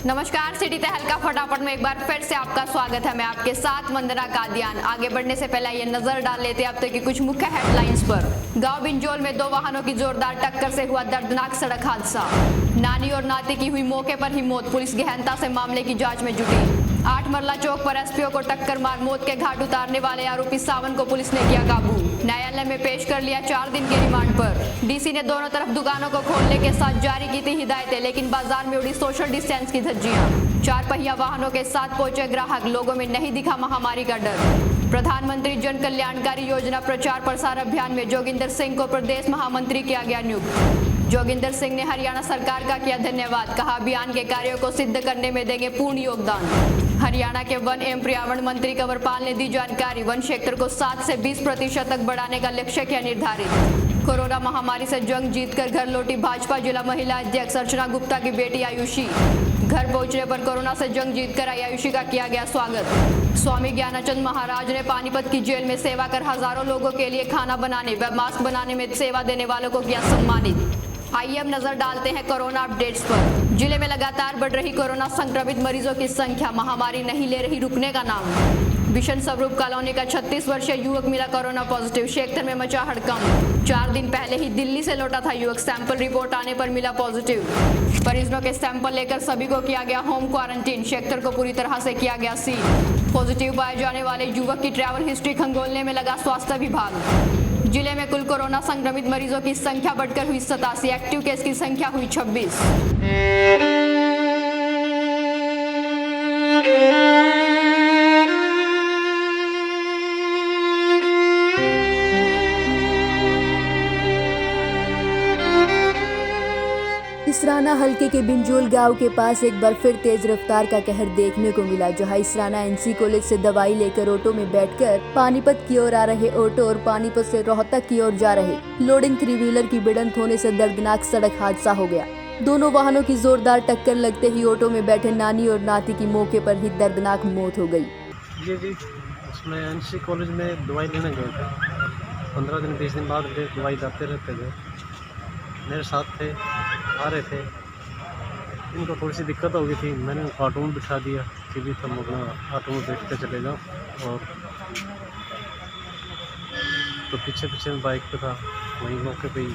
नमस्कार, सिटी तहलका फटाफट में एक बार फिर से आपका स्वागत है। मैं आपके साथ वंदना कादियान। आगे बढ़ने से पहले ये नजर डाल लेते हैं अब तक की कुछ मुख्य हेडलाइंस पर। गांव बिंजोल में 2 वाहनों की जोरदार टक्कर से हुआ दर्दनाक सड़क हादसा। नानी और नाती की हुई मौके पर ही मौत, पुलिस गहनता से मामले की जांच में जुटी। 8 मरला चौक पर एसपीओ को टक्कर मार मौत के घाट उतारने वाले आरोपी सावन को पुलिस ने किया काबू। न्यायालय में पेश कर लिया 4 दिन के रिमांड पर। डीसी ने दोनों तरफ दुकानों को खोलने के साथ जारी की थी हिदायतें, लेकिन बाजार में उड़ी सोशल डिस्टेंस की धज्जियां। 4 पहिया वाहनों के साथ पहुंचे ग्राहक, लोगों में नहीं दिखा महामारी का डर। प्रधानमंत्री जन कल्याणकारी योजना प्रचार प्रसार अभियान में जोगिंदर सिंह को प्रदेश महामंत्री किया गया नियुक्त। जोगिंदर सिंह ने हरियाणा सरकार का किया धन्यवाद, कहा अभियान के कार्यों को सिद्ध करने में देंगे पूर्ण योगदान। हरियाणा के वन एवं पर्यावरण मंत्री कंवरपाल ने दी जानकारी, वन क्षेत्र को 7 से 20% तक बढ़ाने का लक्ष्य किया निर्धारित। कोरोना महामारी से जंग जीतकर घर लौटी भाजपा जिला महिला अध्यक्ष अर्चना गुप्ता की बेटी आयुषी। घर पहुंचने पर कोरोना से जंग जीतकर आई आयुषी का किया गया स्वागत। स्वामी ज्ञानाचंद महाराज ने पानीपत की जेल में सेवा कर हजारों लोगों के लिए खाना बनाने व मास्क बनाने में सेवा देने वालों को किया सम्मानित। आइए अब नजर डालते हैं कोरोना अपडेट्स पर। जिले में लगातार बढ़ रही कोरोना संक्रमित मरीजों की संख्या, महामारी नहीं ले रही रुकने का नाम। बिशन स्वरूप कॉलोनी का 36 वर्षीय युवक मिला कोरोना पॉजिटिव, क्षेत्र में मचा हड़कंप। 4 दिन पहले ही दिल्ली से लौटा था युवक, सैंपल रिपोर्ट आने पर मिला पॉजिटिव। परिजनों के सैंपल लेकर सभी को किया गया होम क्वारंटीन, क्षेत्र को पूरी तरह से किया गया सील। पॉजिटिव पाए जाने वाले युवक की ट्रैवल हिस्ट्री खंगोलने में लगा स्वास्थ्य विभाग। जिले में कुल कोरोना संक्रमित मरीजों की संख्या बढ़कर हुई 87, एक्टिव केस की संख्या हुई 26। इसराना हलके के बिंजोल गांव के पास एक बार फिर तेज रफ्तार का कहर देखने को मिला, जहां इसराना एनसी कॉलेज से दवाई लेकर ऑटो में बैठकर पानीपत की ओर आ रहे ऑटो और पानीपत से रोहतक की ओर जा रहे लोडिंग 3 व्हीलर की भिड़ंत होने से दर्दनाक सड़क हादसा हो गया। दोनों वाहनों की जोरदार टक्कर लगते ही ऑटो में बैठे नानी और नाती की मौके पर ही दर्दनाक मौत हो गई। जी, उसमें एनसी कॉलेज में दवाई लेने गए थे। 15 दिन 20 दिन बाद दवाई लाते रहते थे। मेरे साथ थे, आ रहे थे। इनको थोड़ी सी दिक्कत हो गई थी, मैंने उनको ऑटो में बिठा दिया कि भी तुम अपना ऑटो में बैठ कर चले जाओ। और तो पीछे में बाइक पे था, वहीं मौके पे ही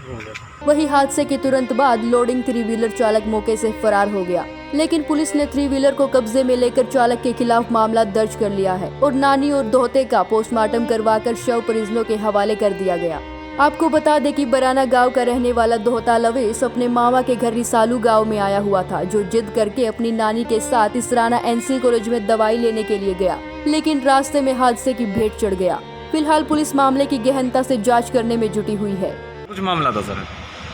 हो गया। वही हादसे के तुरंत बाद लोडिंग 3 व्हीलर चालक मौके से फरार हो गया, लेकिन पुलिस ने 3 व्हीलर को कब्जे में लेकर चालक के खिलाफ मामला दर्ज कर लिया है और नानी और दोहते का पोस्टमार्टम करवाकर शव परिजनों के हवाले कर दिया गया। आपको बता दें कि बराना गांव का रहने वाला दोहता लवेश अपने मामा के घर रिसालू गांव में आया हुआ था, जो जिद करके अपनी नानी के साथ इसराना एनसी कॉलेज में दवाई लेने के लिए गया, लेकिन रास्ते में हादसे की भेंट चढ़ गया। फिलहाल पुलिस मामले की गहनता से जांच करने में जुटी हुई है। कुछ मामला था सर?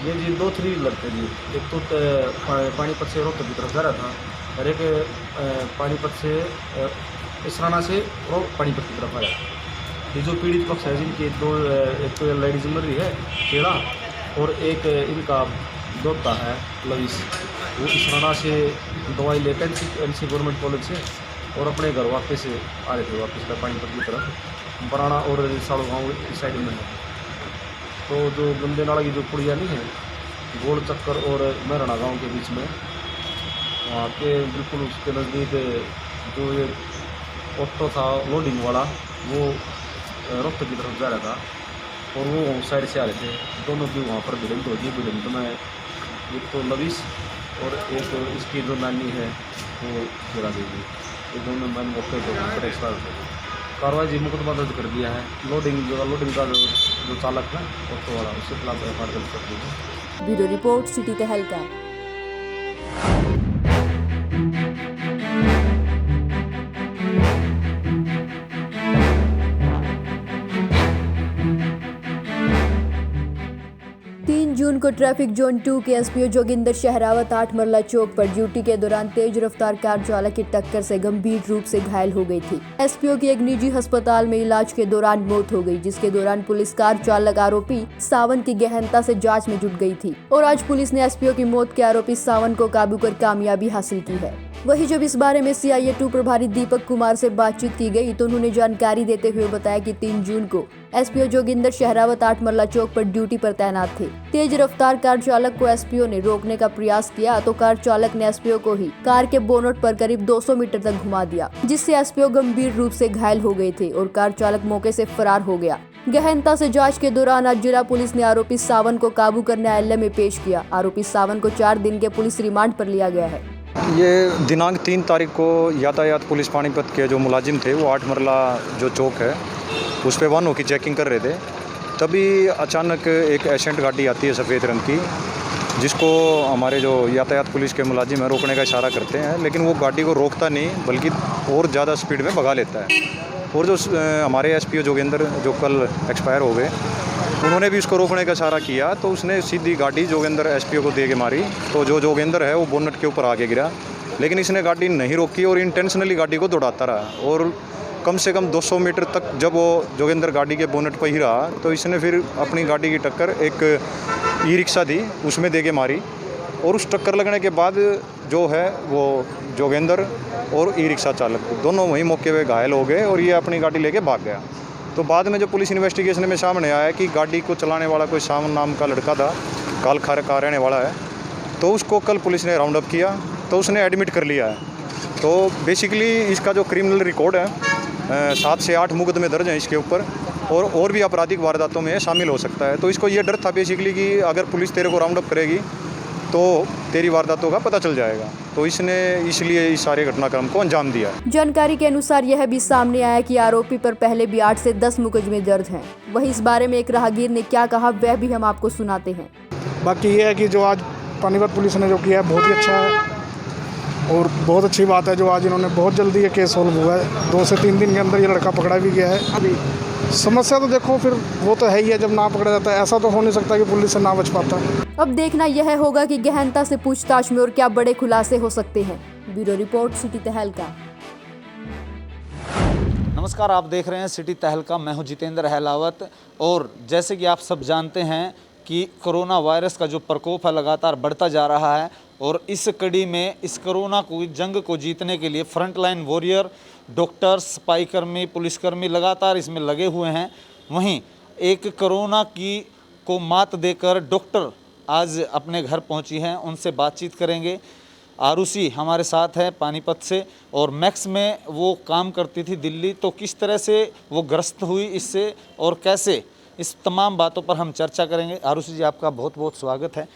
ये जी 2 3 व्हीलर थे जी। एक तो पानीपत से रोहतक की तरफ जा रहा था और एक पानीपत से इसराना से पानीपत की तरफ आया। ये जो पीड़ित पक्ष है जिनके एक तो लेडीज मर रही है केड़ा, और एक इनका दोता है लविश, वो इसराना से दवाई लेकर एनसी गवर्नमेंट कॉलेज से और अपने घर वापस आ रहे थे, वापस पानीपत की तरफ। बराना और साड़ो गाँव इस साइड में है। तो जो गंदे नाला की जो पुड़िया नहीं है, गोल चक्कर और मेहराना गांव के बीच में, वहाँ के बिल्कुल उसके नज़दीक जो ये ऑटो था लोडिंग वाला, वो रोहतक की तरफ जा रहा था और वो साइड से आ रहे थे। दोनों की वहाँ पर भिड़ंत होगी। भिड़ंत में एक तो लविश और एक इसकी जो नानी है वो गिरा देगी। ये दोनों मैंने मौके पर एक्सपायर हो गए। कार्रवाई जी मुकदमा दर्ज कर दिया है। लोडिंग का जो चालक है ऑटो वाला, उसके खिलाफ एफआईआर दर्ज कर दी है। ब्यूरो रिपोर्ट, सिटी तहलका। 3 जून को ट्रैफिक जोन 2 के एसपीओ जोगिंदर शहरावत 8 मरला चौक पर ड्यूटी के दौरान तेज रफ्तार कार चालक की टक्कर से गंभीर रूप से घायल हो गई थी। एसपीओ की एक निजी अस्पताल में इलाज के दौरान मौत हो गई, जिसके दौरान पुलिस कार चालक आरोपी सावन की गहनता से जांच में जुट गई थी और आज पुलिस ने एसपीओ की मौत के आरोपी सावन को काबू कर कामयाबी हासिल की है। वही जब इस बारे में CIA-2 प्रभारी दीपक कुमार से बातचीत की गई तो उन्होंने जानकारी देते हुए बताया कि 3 जून को SPO जोगिंदर शहरावत 8 मरला चौक पर ड्यूटी पर तैनात थे। तेज रफ्तार कार चालक को SPO ने रोकने का प्रयास किया तो कार चालक ने SPO को ही कार के बोनट पर करीब 200 मीटर तक घुमा दिया, जिससे SPO गंभीर रूप से घायल हो गए थे और कार चालक मौके से फरार हो गया। गहनता से जांच के दौरान आज जिला पुलिस ने आरोपी सावन को काबू कर न्यायालय में पेश किया। आरोपी सावन को 4 दिन के पुलिस रिमांड पर लिया गया है। ये दिनांक 3 तारीख को यातायात पुलिस पानीपत के जो मुलाजिम थे वो 8 मरला जो चौक है उस पे वाहनों की चेकिंग कर रहे थे। तभी अचानक एक एशेंट गाड़ी आती है सफ़ेद रंग की, जिसको हमारे जो यातायात पुलिस के मुलाजिम है रोकने का इशारा करते हैं, लेकिन वो गाड़ी को रोकता नहीं बल्कि और ज़्यादा स्पीड में भगा लेता है। और जो हमारे SPO जोगिंदर जो कल एक्सपायर हो गए, उन्होंने भी उसको रोकने का इशारा किया तो उसने सीधी गाड़ी जोगिंदर SPO को दे के मारी। तो जो जोगिंदर है वो बोनट के ऊपर आके गिरा, लेकिन इसने गाड़ी नहीं रोकी और इंटेंशनली गाड़ी को दौड़ाता रहा। और कम से कम 200 मीटर तक जब वो जोगिंदर गाड़ी के बोनट पर ही रहा तो इसने फिर अपनी गाड़ी की टक्कर एक ई-रिक्शा थी उसमें दे के मारी। और उस टक्कर लगने के बाद जो है वो जोगिंदर और ई-रिक्शा चालक दोनों वहीं मौके पे घायल हो गए और ये अपनी गाड़ी लेके भाग गया। तो बाद में जो पुलिस इन्वेस्टिगेशन में सामने आया कि गाड़ी को चलाने वाला कोई सावन नाम का लड़का था, कालखार का रहने वाला है, तो उसको कल पुलिस ने राउंड अप किया तो उसने एडमिट कर लिया है। तो बेसिकली इसका जो क्रिमिनल रिकॉर्ड है 7 से 8 मुकदमे दर्ज हैं इसके ऊपर और भी आपराधिक वारदातों में शामिल हो सकता है। तो इसको ये डर था बेसिकली कि अगर पुलिस तेरे को राउंड अप करेगी तो तेरी वारदातों का पता चल जाएगा, तो इसने इसलिए इस सारे घटनाक्रम को अंजाम दिया। जानकारी के अनुसार यह भी सामने आया कि आरोपी पर पहले भी 8 से 10 मुकदमे दर्ज हैं। वहीं इस बारे में एक राहगीर ने क्या कहा वह भी हम आपको सुनाते हैं। बाकी ये है कि जो आज पानीपत पुलिस ने जो किया है बहुत ही अच्छा है और बहुत अच्छी बात है जो आज इन्होंने बहुत जल्दी ये केस सॉल्व हुआ है। 2 से 3 दिन के अंदर ये लड़का पकड़ा भी गया है। अभी समस्या तो देखो फिर वो तो है ही है, जब ना पकड़ा जाता है ऐसा तो हो नहीं सकता कि पुलिस से ना बच पाता। अब देखना यह होगा कि गहनता से पूछताछ में और क्या बड़े खुलासे हो सकते हैं। ब्यूरो रिपोर्ट, सिटी तहलका। नमस्कार, आप देख रहे हैं सिटी तहलका। मैं हूं जितेंद्र अहलावत। और जैसे कि आप सब जानते हैं कि कोरोना वायरस का जो प्रकोप है लगातार बढ़ता जा रहा है और इस कड़ी में इस कोरोना को जंग को जीतने के लिए फ्रंटलाइन वॉरियर डॉक्टर्स, सफाईकर्मी, पुलिसकर्मी लगातार इसमें लगे हुए हैं। वहीं एक कोरोना को मात देकर डॉक्टर आज अपने घर पहुंची हैं, उनसे बातचीत करेंगे। आरुषि हमारे साथ है पानीपत से और मैक्स में वो काम करती थी दिल्ली, तो किस तरह से वो ग्रस्त हुई इससे और कैसे, इस तमाम बातों पर हम चर्चा करेंगे। आरुषि जी, आपका बहुत बहुत स्वागत है।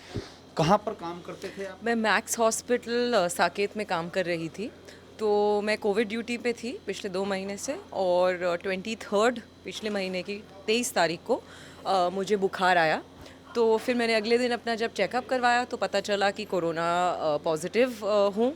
कहाँ पर काम करते थे आप? मैं मैक्स हॉस्पिटल साकेत में काम कर रही थी। तो मैं कोविड ड्यूटी पे थी पिछले 2 महीने से और 23 पिछले महीने की 23 तारीख को मुझे बुखार आया। तो फिर मैंने अगले दिन अपना जब चेकअप करवाया तो पता चला कि कोरोना पॉजिटिव हूँ।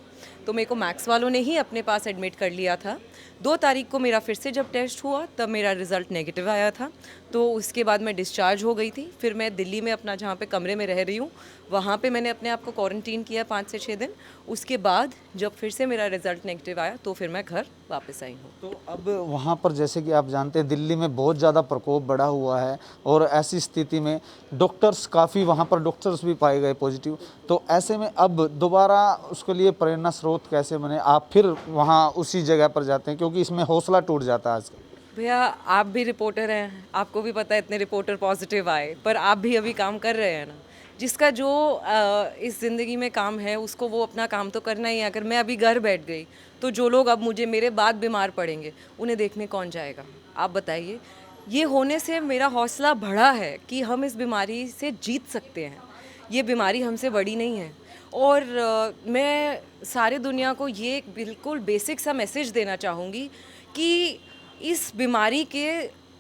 तो मेरे को मैक्स वालों ने ही अपने पास एडमिट कर लिया था। 2 तारीख को मेरा फिर से जब टेस्ट हुआ तब मेरा रिज़ल्ट नेगेटिव आया था। तो उसके बाद मैं डिस्चार्ज हो गई थी। फिर मैं दिल्ली में अपना जहाँ पे कमरे में रह रही हूँ वहाँ पे मैंने अपने आप को क्वारंटीन किया 5 से 6 दिन। उसके बाद जब फिर से मेरा रिज़ल्ट नेगेटिव आया तो फिर मैं घर वापस आई हूँ। तो अब वहाँ पर जैसे कि आप जानते हैं दिल्ली में बहुत ज़्यादा प्रकोप बढ़ा हुआ है और ऐसी स्थिति में डॉक्टर्स काफ़ी वहाँ पर डॉक्टर्स भी पाए गए पॉजिटिव। तो ऐसे में अब दोबारा उसके लिए प्रेरणा स्रोत कैसे बने, आप फिर वहाँ उसी जगह पर जाते हैं, क्योंकि इसमें हौसला टूट जाता है आजकल। भैया आप भी रिपोर्टर हैं, आपको भी पता है इतने रिपोर्टर पॉजिटिव आए, पर आप भी अभी काम कर रहे हैं ना। जिसका जो इस ज़िंदगी में काम है उसको वो अपना काम तो करना ही है। अगर मैं अभी घर बैठ गई तो जो लोग अब मुझे मेरे बाद बीमार पड़ेंगे उन्हें देखने कौन जाएगा, आप बताइए। ये होने से मेरा हौसला बढ़ा है कि हम इस बीमारी से जीत सकते हैं। ये बीमारी हमसे बड़ी नहीं है। और मैं सारे दुनिया को ये बिल्कुल बेसिक सा मैसेज देना चाहूँगी कि इस बीमारी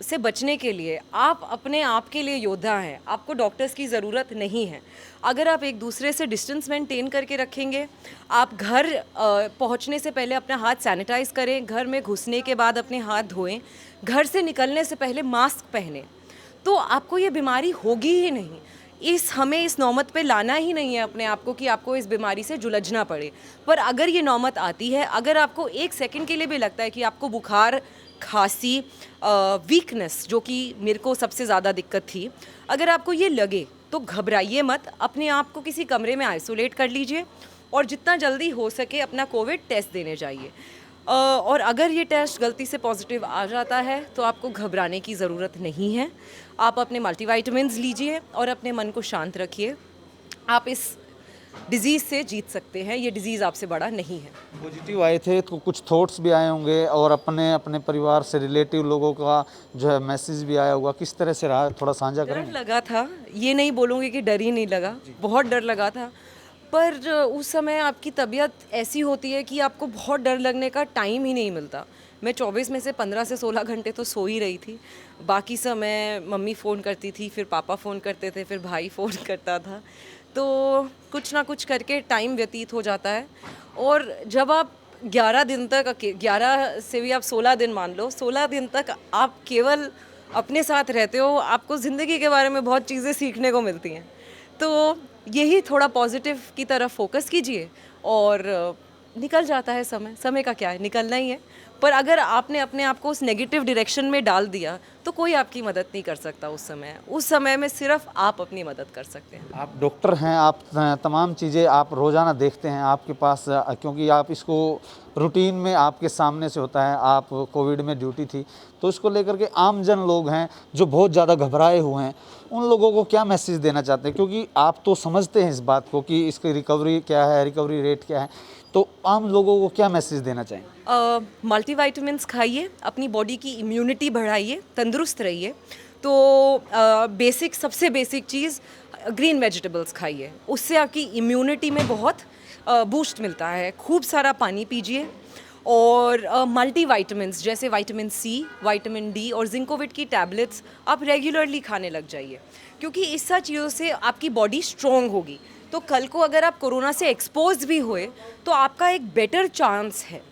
से बचने के लिए आप अपने आप के लिए योद्धा हैं। आपको डॉक्टर्स की ज़रूरत नहीं है। अगर आप एक दूसरे से डिस्टेंस मेंटेन करके रखेंगे, आप घर पहुंचने से पहले अपना हाथ सैनिटाइज़ करें, घर में घुसने के बाद अपने हाथ धोएं, घर से निकलने से पहले मास्क पहनें, तो आपको ये बीमारी होगी ही नहीं। हमें इस नौमत पे लाना ही नहीं है अपने आप को कि आपको इस बीमारी से जुलझना पड़े। पर अगर ये नौमत आती है, अगर आपको 1 सेकंड के लिए भी लगता है कि आपको बुखार, खांसी, वीकनेस, जो कि मेरे को सबसे ज़्यादा दिक्कत थी, अगर आपको ये लगे तो घबराइए मत। अपने आप को किसी कमरे में आइसोलेट कर लीजिए और जितना जल्दी हो सके अपना कोविड टेस्ट देने जाइए। और अगर ये टेस्ट गलती से पॉजिटिव आ जाता है तो आपको घबराने की ज़रूरत नहीं है। आप अपने मल्टीविटामिन्स लीजिए और अपने मन को शांत रखिए। आप इस डिज़ीज़ से जीत सकते हैं, ये डिज़ीज़ आपसे बड़ा नहीं है। पॉजिटिव आए थे तो कुछ थॉट्स भी आए होंगे और अपने अपने परिवार से रिलेटिव लोगों का जो है मैसेज भी आया होगा, किस तरह से रहा, थोड़ा साझा डर करें? लगा था, ये नहीं बोलूँगी कि डर ही नहीं लगा, बहुत डर लगा था। पर उस समय आपकी तबीयत ऐसी होती है कि आपको बहुत डर लगने का टाइम ही नहीं मिलता। मैं 24 में से 15 से 16 घंटे तो सो ही रही थी। बाकी समय मम्मी फ़ोन करती थी, फिर पापा फ़ोन करते थे, फिर भाई फ़ोन करता था। तो कुछ ना कुछ करके टाइम व्यतीत हो जाता है। और जब आप 11 दिन तक 11 से भी आप 16 दिन मान लो, 16 दिन तक आप केवल अपने साथ रहते हो, आपको ज़िंदगी के बारे में बहुत चीज़ें सीखने को मिलती हैं। तो यही थोड़ा पॉजिटिव की तरफ फोकस कीजिए और निकल जाता है समय। समय का क्या है, निकलना ही है। पर अगर आपने अपने आप को उस नेगेटिव डायरेक्शन में डाल दिया तो कोई आपकी मदद नहीं कर सकता। उस समय में सिर्फ आप अपनी मदद कर सकते हैं। आप डॉक्टर हैं, आप तमाम चीज़ें आप रोज़ाना देखते हैं आपके पास, क्योंकि आप इसको रूटीन में आपके सामने से होता है। आप कोविड में ड्यूटी थी, तो इसको लेकर के आम जन लोग हैं जो बहुत ज़्यादा घबराए हुए हैं, उन लोगों को क्या मैसेज देना चाहते हैं? क्योंकि आप तो समझते हैं इस बात को कि इसकी रिकवरी क्या है, रिकवरी रेट क्या है, तो आम लोगों को क्या मैसेज देना चाहेंगे? मल्टीविटामिन्स खाइए, अपनी बॉडी की इम्यूनिटी बढ़ाइए, तंदुरुस्त रहिए। तो सबसे बेसिक चीज़ ग्रीन वेजिटेबल्स खाइए, उससे आपकी इम्यूनिटी में बहुत बूस्ट मिलता है। खूब सारा पानी पीजिए और मल्टीविटामिन्स जैसे विटामिन सी, विटामिन डी और जिंकोविट की टैबलेट्स आप रेगुलरली खाने लग जाइए, क्योंकि इस सब चीज़ों से आपकी बॉडी स्ट्रॉन्ग होगी। तो कल को अगर आप कोरोना से एक्सपोज भी हुए तो आपका एक बेटर चांस है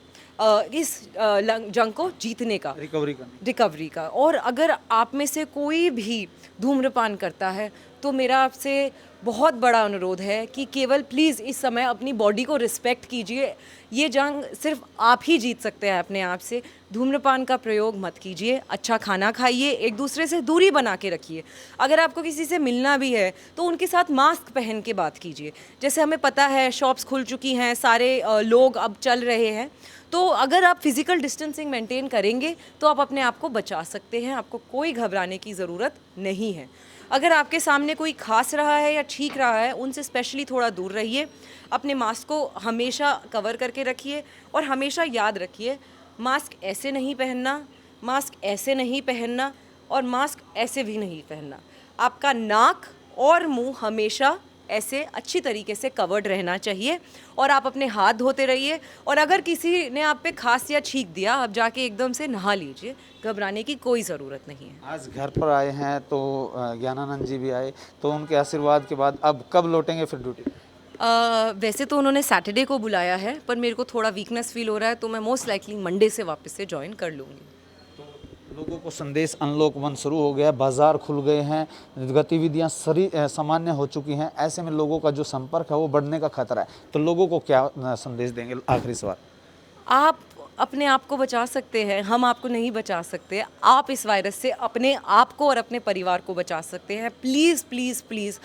इस जंग को जीतने का, रिकवरी का। और अगर आप में से कोई भी धूम्रपान करता है तो मेरा आपसे बहुत बड़ा अनुरोध है कि केवल प्लीज़ इस समय अपनी बॉडी को रिस्पेक्ट कीजिए। ये जंग सिर्फ आप ही जीत सकते हैं अपने आप से। धूम्रपान का प्रयोग मत कीजिए, अच्छा खाना खाइए, एक दूसरे से दूरी बना के रखिए। अगर आपको किसी से मिलना भी है तो उनके साथ मास्क पहन के बात कीजिए। जैसे हमें पता है शॉप्स खुल चुकी हैं, सारे लोग अब चल रहे हैं, तो अगर आप फिज़िकल डिस्टेंसिंग मेंटेन करेंगे तो आप अपने आप को बचा सकते हैं। आपको कोई घबराने की ज़रूरत नहीं है। अगर आपके सामने कोई खांस रहा है या छींक रहा है, उनसे स्पेशली थोड़ा दूर रहिए। अपने मास्क को हमेशा कवर करके रखिए और हमेशा याद रखिए, मास्क ऐसे नहीं पहनना, मास्क ऐसे नहीं पहनना और मास्क ऐसे भी नहीं पहनना। आपका नाक और मुंह हमेशा ऐसे अच्छी तरीके से कवर्ड रहना चाहिए और आप अपने हाथ धोते रहिए। और अगर किसी ने आप पे खांस या छींक दिया, आप जाके एकदम से नहा लीजिए, घबराने की कोई ज़रूरत नहीं है। आज घर पर आए हैं तो ज्ञानानंद जी भी आए, तो उनके आशीर्वाद के बाद अब कब लौटेंगे फिर ड्यूटी? वैसे तो उन्होंने सैटरडे को बुलाया है, पर मेरे को थोड़ा वीकनेस फील हो रहा है, तो मैं मोस्ट लाइकली मंडे से वापस से ज्वाइन कर लूँगी। लोगों को संदेश अनलॉक 1 शुरू हो गया, बाजार खुल गए हैं, गतिविधियां सामान्य हो चुकी हैं। ऐसे में लोगों का जो संपर्क है वो बढ़ने का खतरा है, तो लोगों को क्या संदेश देंगे? आखिरी सवाल। आप अपने आप को बचा सकते हैं, हम आपको नहीं बचा सकते। आप इस वायरस से अपने आप को और अपने परिवार को बचा सकते हैं। प्लीज़ प्लीज़ प्लीज़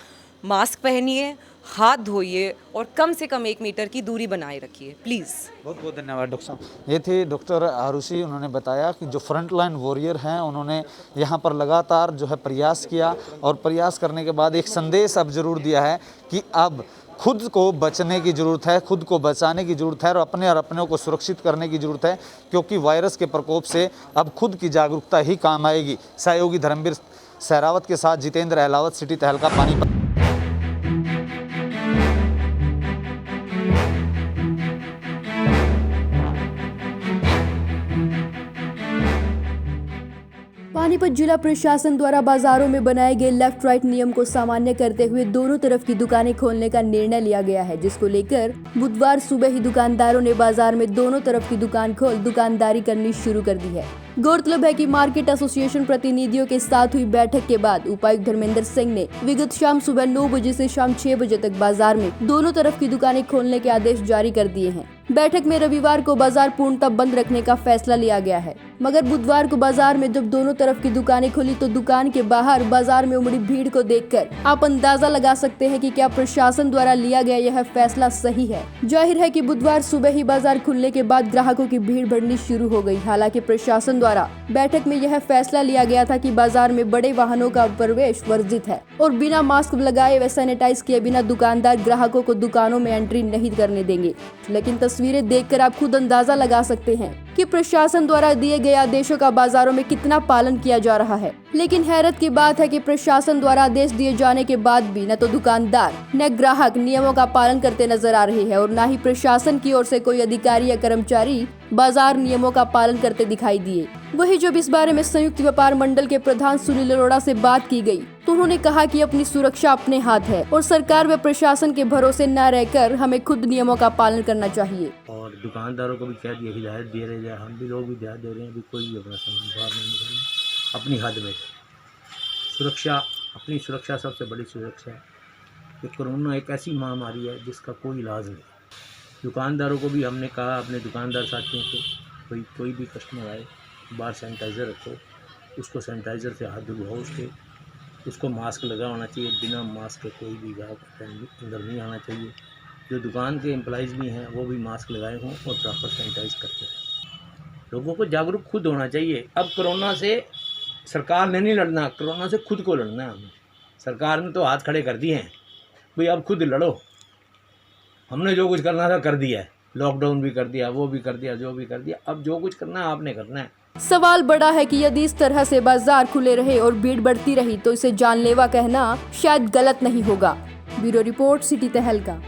मास्क पहनिए, हाथ धोइए और कम से कम 1 मीटर की दूरी बनाए रखिए, प्लीज़। बहुत बहुत धन्यवाद डॉक्टर साहब। ये थे डॉक्टर आरुषि। उन्होंने बताया कि जो फ्रंट लाइन वॉरियर हैं, उन्होंने यहाँ पर लगातार जो है प्रयास किया और प्रयास करने के बाद एक संदेश अब जरूर दिया है कि अब खुद को बचने की ज़रूरत है, खुद को बचाने की ज़रूरत है और अपनों को सुरक्षित करने की ज़रूरत है, क्योंकि वायरस के प्रकोप से अब खुद की जागरूकता ही काम आएगी। सहयोगी धर्मवीर सहरावत के साथ जितेंद्र अहलावत, सिटी तहलका, पानीपत। पानीपत जिला प्रशासन द्वारा बाजारों में बनाए गए लेफ्ट राइट नियम को सामान्य करते हुए दोनों तरफ की दुकानें खोलने का निर्णय लिया गया है, जिसको लेकर बुधवार सुबह ही दुकानदारों ने बाजार में दोनों तरफ की दुकान खोल दुकानदारी करनी शुरू कर दी है। गौरतलब है कि मार्केट एसोसिएशन प्रतिनिधियों के साथ हुई बैठक के बाद उपायुक्त धर्मेंद्र सिंह ने विगत शाम सुबह 9 बजे से शाम 6 बजे तक बाजार में दोनों तरफ की दुकानें खोलने के आदेश जारी कर दिए हैं। बैठक में रविवार को बाजार पूर्णतः बंद रखने का फैसला लिया गया है, मगर बुधवार को बाजार में जब दोनों तरफ की दुकानें खुली तो दुकान के बाहर बाजार में उमड़ी भीड़ को देखकर आप अंदाजा लगा सकते हैं कि क्या प्रशासन द्वारा लिया गया यह फैसला सही है। जाहिर है कि बुधवार सुबह ही बाजार खुलने के बाद ग्राहकों की भीड़ बढ़नी शुरू हो गई। हालांकि प्रशासन द्वारा बैठक में यह फैसला लिया गया था कि बाजार में बड़े वाहनों का प्रवेश वर्जित है और बिना मास्क लगाए व सैनिटाइज किए बिना दुकानदार ग्राहकों को दुकानों में एंट्री नहीं करने देंगे। लेकिन तस्वीरें देखकर आप खुद अंदाजा लगा सकते हैं कि प्रशासन द्वारा दिए गए आदेशों का बाजारों में कितना पालन किया जा रहा है। लेकिन हैरत की बात है कि प्रशासन द्वारा आदेश दिए जाने के बाद भी न तो दुकानदार न ग्राहक नियमों का पालन करते नजर आ रहे हैं और न ही प्रशासन की ओर से कोई अधिकारी या कर्मचारी बाजार नियमों का पालन करते दिखाई दिए। वही जब इस बारे में संयुक्त व्यापार मंडल के प्रधान सुनील अरोड़ा से बात की गई तो उन्होंने कहा कि अपनी सुरक्षा अपने हाथ है और सरकार व प्रशासन के भरोसे न रहकर हमें खुद नियमों का पालन करना चाहिए। और दुकानदारों को भी कह दिया हिदायत दे रहे हैं, हम भी लोग भी हिदायत दे रहे हैं, अभी कोई भी अपना सामान बाहर नहीं निकालना, अपनी हद में सुरक्षा, अपनी सुरक्षा सबसे बड़ी सुरक्षा है। कि कोरोना एक ऐसी महामारी है जिसका कोई इलाज नहीं। दुकानदारों को भी हमने कहा, अपने दुकानदार साथियों को, कोई भी कस्टमर आए बाहर सैनिटाइज़र रखो, उसको सैनिटाइज़र से हाथ धुलवाओ, उसको मास्क लगा होना चाहिए, बिना मास्क के कोई भी ग्राहक अंदर नहीं आना चाहिए। जो दुकान के एम्प्लॉइज़ भी हैं वो भी मास्क लगाए हों और प्रॉपर सैनिटाइज करते रहें। लोगों को जागरूक खुद होना चाहिए। अब कोरोना से सरकार ने नहीं लड़ना, कोरोना से खुद को लड़ना है हमें। सरकार ने तो हाथ खड़े कर दिए हैं, भाई अब खुद लड़ो। हमने जो कुछ करना था कर दिया है, लॉकडाउन भी कर दिया, वो भी कर दिया, जो भी कर दिया, अब जो कुछ करना है आपने करना है। सवाल बड़ा है कि यदि इस तरह से बाजार खुले रहे और भीड़ बढ़ती रही तो इसे जानलेवा कहना शायद गलत नहीं होगा। ब्यूरो रिपोर्ट, सिटी तहलका।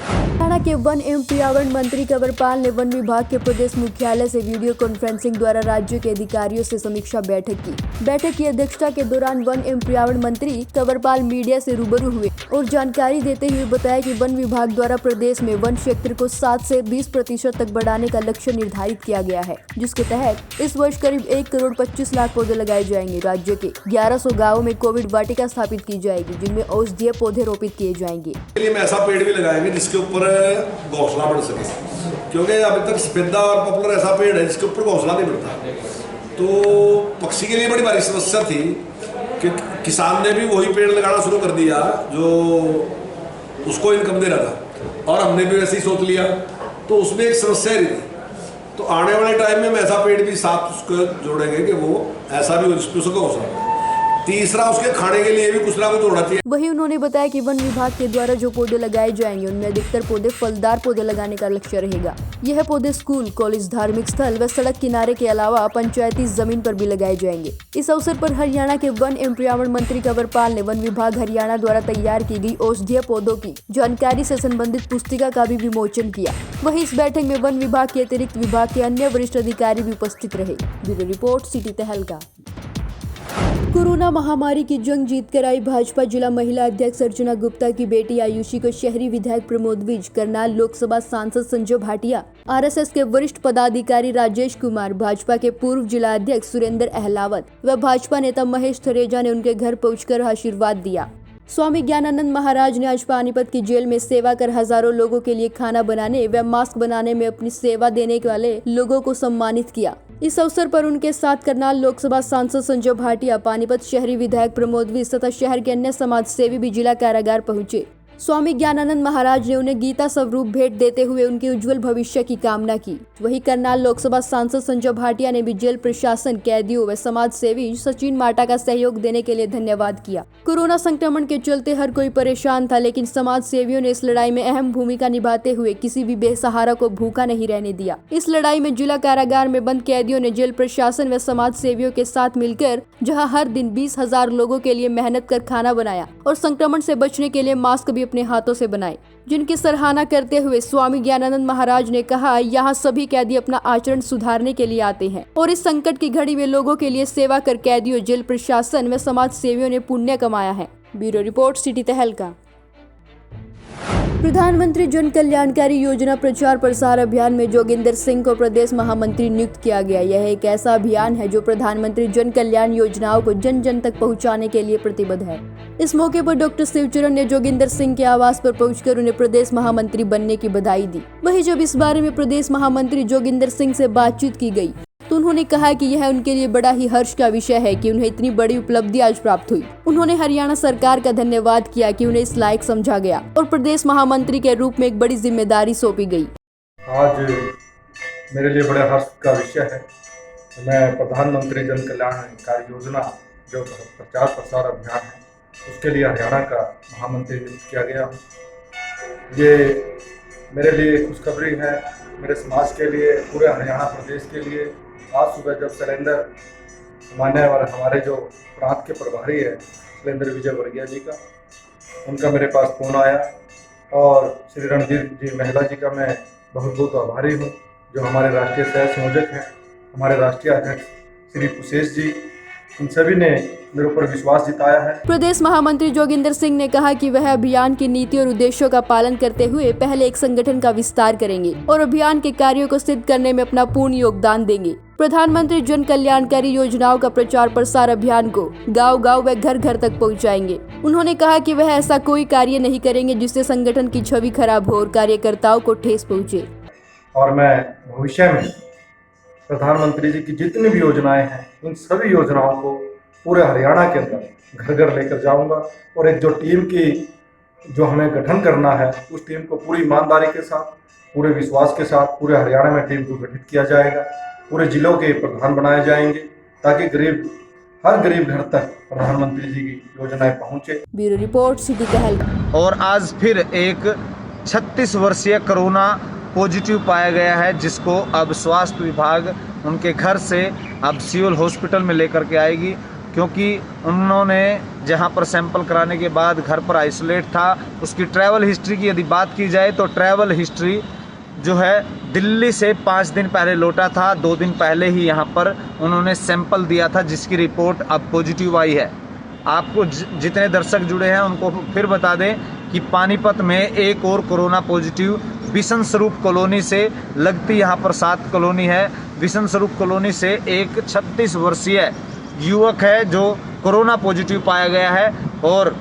हरियाणा के वन एवं पर्यावरण मंत्री कंवरपाल ने वन विभाग के प्रदेश मुख्यालय से वीडियो कॉन्फ्रेंसिंग द्वारा राज्य के अधिकारियों से समीक्षा बैठक की। बैठक की अध्यक्षता के दौरान वन एवं पर्यावरण मंत्री कंवरपाल मीडिया से रूबरू हुए और जानकारी देते हुए बताया कि वन विभाग द्वारा प्रदेश में वन क्षेत्र को 7 से 20% तक बढ़ाने का लक्ष्य निर्धारित किया गया है, जिसके तहत इस वर्ष करीब 1 करोड़ 25 लाख पौधे लगाए जाएंगे। राज्य के 1100 गाँवों में कोविड वाटिका स्थापित की जाएगी, जिनमें औषधीय पौधे रोपित किए जाएंगे। ऐसा पेड़ भी लगाएंगे जिसके ऊपर घोंसला बढ़ सके, क्योंकि अभी तक सफेदा और पॉपुलर ऐसा पेड़ है जिसके ऊपर घोंसला नहीं बढ़ता। तो पक्षी के लिए बड़ी भारी समस्या थी कि किसान ने भी वही पेड़ लगाना शुरू कर दिया जो उसको इनकम दे रहा था, और हमने भी वैसे ही सोच लिया, तो उसमें एक समस्या रही थी। तो आने वाले टाइम में हम ऐसा पेड़ भी साथ उसको जोड़ेंगे कि वो ऐसा भी हो जिसपे उसको घोंसला। तीसरा, उसके खाने के लिए भी कुछ ना कुछ होना चाहिए। वहीं उन्होंने बताया कि वन विभाग के द्वारा जो पौधे लगाए जाएंगे उनमें अधिकतर पौधे फलदार पौधे लगाने का लक्ष्य रहेगा। यह पौधे स्कूल, कॉलेज, धार्मिक स्थल व सड़क किनारे के अलावा पंचायती जमीन पर भी लगाए जाएंगे। इस अवसर पर हरियाणा के वन एवं पर्यावरण मंत्री कंवरपाल ने वन विभाग हरियाणा द्वारा तैयार की गई औषधीय पौधों की जानकारी से संबंधित पुस्तिका का भी विमोचन किया। वहीं इस बैठक में वन विभाग के अतिरिक्त विभाग के अन्य वरिष्ठ अधिकारी भी उपस्थित रहे। ब्यूरो रिपोर्ट, सिटी तहलका। कोरोना महामारी की जंग जीतकर आई भाजपा जिला महिला अध्यक्ष अर्चना गुप्ता की बेटी आयुषी को शहरी विधायक प्रमोद विज, करनाल लोकसभा सांसद संजय भाटिया, आरएसएस के वरिष्ठ पदाधिकारी राजेश कुमार, भाजपा के पूर्व जिला अध्यक्ष सुरेंद्र अहलावत व भाजपा नेता महेश थरेजा ने उनके घर पहुंचकर आशीर्वाद दिया। स्वामी ज्ञानानंद महाराज ने आज पानीपत की जेल में सेवा कर हजारों लोगों के लिए खाना बनाने व मास्क बनाने में अपनी सेवा देने वाले लोगों को सम्मानित किया। इस अवसर पर उनके साथ करनाल लोकसभा सांसद संजय भाटिया, पानीपत शहरी विधायक प्रमोद विज तथा शहर के अन्य समाज सेवी भी जिला कारागार पहुंचे। स्वामी ज्ञानानंद महाराज ने उन्हें गीता स्वरूप भेंट देते हुए उनके उज्जवल भविष्य की कामना की। वहीं करनाल लोकसभा सांसद संजय भाटिया ने भी जेल प्रशासन, कैदियों व समाज सेवी सचिन माटा का सहयोग देने के लिए धन्यवाद किया। कोरोना संक्रमण के चलते हर कोई परेशान था, लेकिन समाज सेवियों ने इस लड़ाई में अहम भूमिका निभाते हुए किसी भी बेसहारा को भूखा नहीं रहने दिया। इस लड़ाई में जिला कारागार में बंद कैदियों ने जेल प्रशासन व समाज सेवियों के साथ मिलकर जहाँ हर दिन 20,000 लोगों के लिए मेहनत कर खाना बनाया और संक्रमण से बचने के लिए मास्क भी अपने हाथों से बनाए, जिनकी सराहना करते हुए स्वामी ज्ञानानंद महाराज ने कहा, यहाँ सभी कैदी अपना आचरण सुधारने के लिए आते हैं और इस संकट की घड़ी में लोगों के लिए सेवा कर कैदियों, जेल प्रशासन व समाज सेवियों ने पुण्य कमाया है। ब्यूरो रिपोर्ट, सिटी तहलका। प्रधानमंत्री जन कल्याणकारी योजना प्रचार प्रसार अभियान में जोगिंदर सिंह को प्रदेश महामंत्री नियुक्त किया गया। यह एक ऐसा अभियान है जो प्रधानमंत्री जन कल्याण योजनाओं को जन जन तक पहुंचाने के लिए प्रतिबद्ध है। इस मौके पर डॉक्टर शिवचरण ने जोगिंदर सिंह के आवास पर पहुंचकर उन्हें प्रदेश महामंत्री बनने की बधाई दी। वहीं जब इस बारे में प्रदेश महामंत्री जोगिंदर सिंह से बातचीत की गई तो उन्होंने कहा कि यह उनके लिए बड़ा ही हर्ष का विषय है कि उन्हें इतनी बड़ी उपलब्धि आज प्राप्त हुई। उन्होंने हरियाणा सरकार का धन्यवाद किया कि उन्हें इस लायक समझा गया और प्रदेश महामंत्री के रूप में एक बड़ी जिम्मेदारी सौंपी गई। आज मेरे लिए बड़े हर्ष का विषय है। मैं प्रधानमंत्री जन कल्याणकारी योजना जो प्रचार प्रसार अभियान है उसके लिए हरियाणा का महामंत्री नियुक्त किया गया। ये मेरे लिए खुशखबरी है, मेरे समाज के लिए, पूरे हरियाणा प्रदेश के लिए। आज सुबह जब शैलेंद्र मान्य और हमारे जो प्रांत के प्रभारी है शैलेंद्र विजय वर्गीय जी का, उनका मेरे पास फ़ोन आया और श्री रणजीत जी महिला जी का मैं बहुत बहुत आभारी हूँ, जो हमारे राष्ट्रीय सह संयोजक हैं, हमारे राष्ट्रीय अध्यक्ष श्री कुशेश जी, उन सभी ने मेरे ऊपर विश्वास जताया है। प्रदेश महामंत्री जोगिंदर सिंह ने कहा कि वह अभियान की नीति और उद्देश्यों का पालन करते हुए पहले एक संगठन का विस्तार करेंगे और अभियान के कार्यों को सिद्ध करने में अपना पूर्ण योगदान देंगे। प्रधानमंत्री जन कल्याणकारी योजनाओं का प्रचार प्रसार अभियान को गांव-गांव व घर-घर तक पहुंचाएंगे। उन्होंने कहा कि वह ऐसा कोई कार्य नहीं करेंगे जिससे संगठन की छवि खराब हो और कार्यकर्ताओं को ठेस पहुंचे। और मैं भविष्य में प्रधानमंत्री जी की जितनी भी योजनाएं हैं, इन सभी योजनाओं को पूरे हरियाणा के अंदर घर घर लेकर जाऊंगा और एक जो टीम की जो हमें गठन करना है, उस टीम को पूरी ईमानदारी के साथ, पूरे विश्वास के साथ पूरे हरियाणा में टीम को गठित किया जाएगा। पूरे जिलों के प्रधान बनाए जाएंगे ताकि हर गरीब घर तक प्रधानमंत्री जी की योजनाएं पहुंचे। ब्यूरो रिपोर्ट, सिटी तहलका। और आज फिर एक 36 वर्षीय कोरोना पॉजिटिव पाया गया है, जिसको अब स्वास्थ्य विभाग उनके घर से अब सिविल हॉस्पिटल में लेकर के आएगी, क्योंकि उन्होंने जहां पर सैंपल कराने के बाद घर पर आइसोलेट था, उसकी ट्रैवल हिस्ट्री की यदि बात की जाए तो ट्रैवल हिस्ट्री जो है दिल्ली से 5 दिन पहले लौटा था। 2 दिन पहले ही यहां पर उन्होंने सैंपल दिया था, जिसकी रिपोर्ट अब पॉजिटिव आई है। आपको जितने दर्शक जुड़े हैं उनको फिर बता दें कि पानीपत में एक और कोरोना पॉजिटिव बिशन स्वरूप कॉलोनी से लगती यहाँ पर 7 कॉलोनी है। बिशन स्वरूप कॉलोनी से एक 36 वर्षीय युवक है जो कोरोना पॉजिटिव पाया गया है और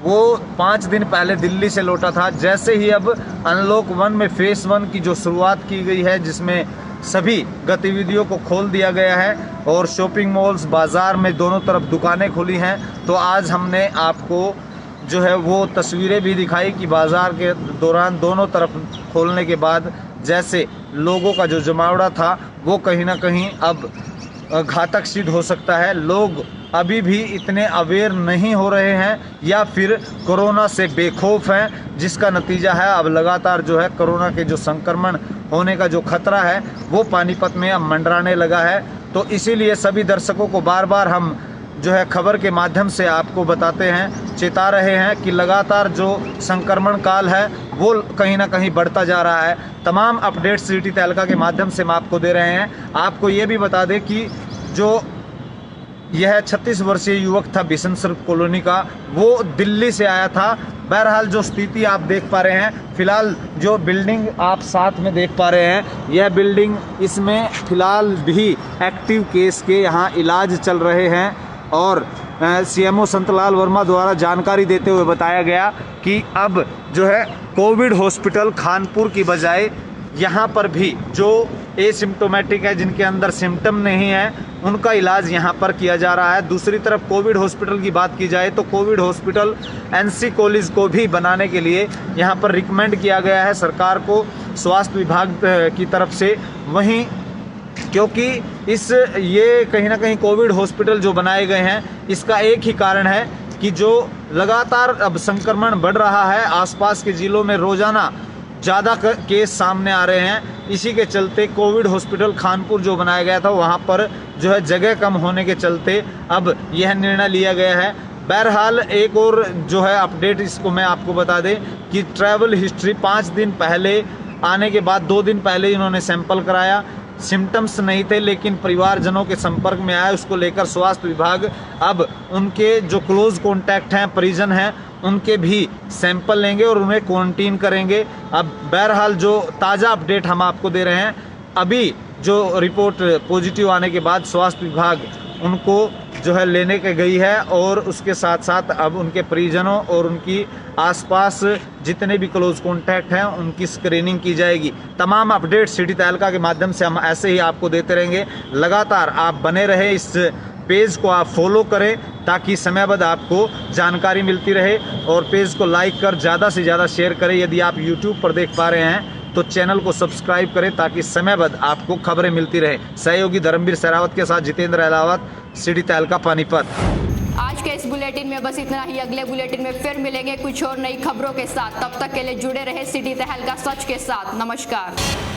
वो 5 दिन पहले दिल्ली से लौटा था। जैसे ही अब अनलॉक 1 में फेस 1 की जो शुरुआत की गई है, जिसमें सभी गतिविधियों को खोल दिया गया है और शॉपिंग मॉल्स, बाज़ार में दोनों तरफ दुकानें खुली हैं, तो आज हमने आपको जो है वो तस्वीरें भी दिखाई कि बाज़ार के दौरान दोनों तरफ खोलने के बाद जैसे लोगों का जो जमावड़ा था वो कहीं ना कहीं अब घातक सिद्ध हो सकता है। लोग अभी भी इतने अवेयर नहीं हो रहे हैं या फिर कोरोना से बेखौफ हैं, जिसका नतीजा है अब लगातार जो है कोरोना के जो संक्रमण होने का जो खतरा है वो पानीपत में अब मंडराने लगा है। तो इसीलिए सभी दर्शकों को बार बार हम जो है खबर के माध्यम से आपको बताते हैं, चेता रहे हैं कि लगातार जो संक्रमण काल है वो कहीं ना कहीं बढ़ता जा रहा है। तमाम अपडेट्स सिटी तहलका के माध्यम से हम आपको दे रहे हैं। आपको ये भी बता दें कि जो यह 36 वर्षीय युवक था बिशन स्वरूप कॉलोनी का, वो दिल्ली से आया था। बहरहाल जो स्थिति आप देख पा रहे हैं, फिलहाल जो बिल्डिंग आप साथ में देख पा रहे हैं, यह बिल्डिंग, इसमें फिलहाल भी एक्टिव केस के यहाँ इलाज चल रहे हैं और सीएमओ संतलाल वर्मा द्वारा जानकारी देते हुए बताया गया कि अब जो है कोविड हॉस्पिटल खानपुर की बजाय यहाँ पर भी जो एसिम्टोमेटिक है, जिनके अंदर सिम्टम नहीं है, उनका इलाज यहाँ पर किया जा रहा है। दूसरी तरफ कोविड हॉस्पिटल की बात की जाए तो कोविड हॉस्पिटल एनसी कॉलेज को भी बनाने के लिए यहाँ पर रिकमेंड किया गया है सरकार को, स्वास्थ्य विभाग की तरफ से। वहीं क्योंकि ये कहीं ना कहीं कोविड हॉस्पिटल जो बनाए गए हैं, इसका एक ही कारण है कि जो लगातार अब संक्रमण बढ़ रहा है, आसपास के जिलों में रोजाना ज़्यादा केस सामने आ रहे हैं। इसी के चलते कोविड हॉस्पिटल खानपुर जो बनाया गया था, वहाँ पर जो है जगह कम होने के चलते अब यह निर्णय लिया गया है। बहरहाल एक और जो है अपडेट इसको मैं आपको बता दें कि ट्रैवल हिस्ट्री 5 दिन पहले आने के बाद 2 दिन पहले इन्होंने सैंपल कराया, सिम्टम्स नहीं थे लेकिन परिवारजनों के संपर्क में आया। उसको लेकर स्वास्थ्य विभाग अब उनके जो क्लोज कॉन्टैक्ट हैं, परिजन हैं, उनके भी सैंपल लेंगे और उन्हें क्वारंटीन करेंगे। अब बहरहाल जो ताज़ा अपडेट हम आपको दे रहे हैं, अभी जो रिपोर्ट पॉजिटिव आने के बाद स्वास्थ्य विभाग उनको जो है लेने के गई है और उसके साथ साथ अब उनके परिजनों और उनकी आसपास जितने भी क्लोज कॉन्टैक्ट हैं उनकी स्क्रीनिंग की जाएगी। तमाम अपडेट सिटी तहलका के माध्यम से हम ऐसे ही आपको देते रहेंगे। लगातार आप बने रहे, इस पेज को आप फॉलो करें ताकि समयबद्ध आपको जानकारी मिलती रहे, और पेज को लाइक कर ज़्यादा से ज़्यादा शेयर करें। यदि आप यूट्यूब पर देख पा रहे हैं तो चैनल को सब्सक्राइब करें ताकि समयबद्ध आपको खबरें मिलती रहे। सहयोगी धर्मवीर सहरावत के साथ जितेंद्र अहलावत, सिटी तहलका पानीपत। आज के इस बुलेटिन में बस इतना ही। अगले बुलेटिन में फिर मिलेंगे कुछ और नई खबरों के साथ। तब तक के लिए जुड़े रहे सिटी तहलका सच के साथ। नमस्कार।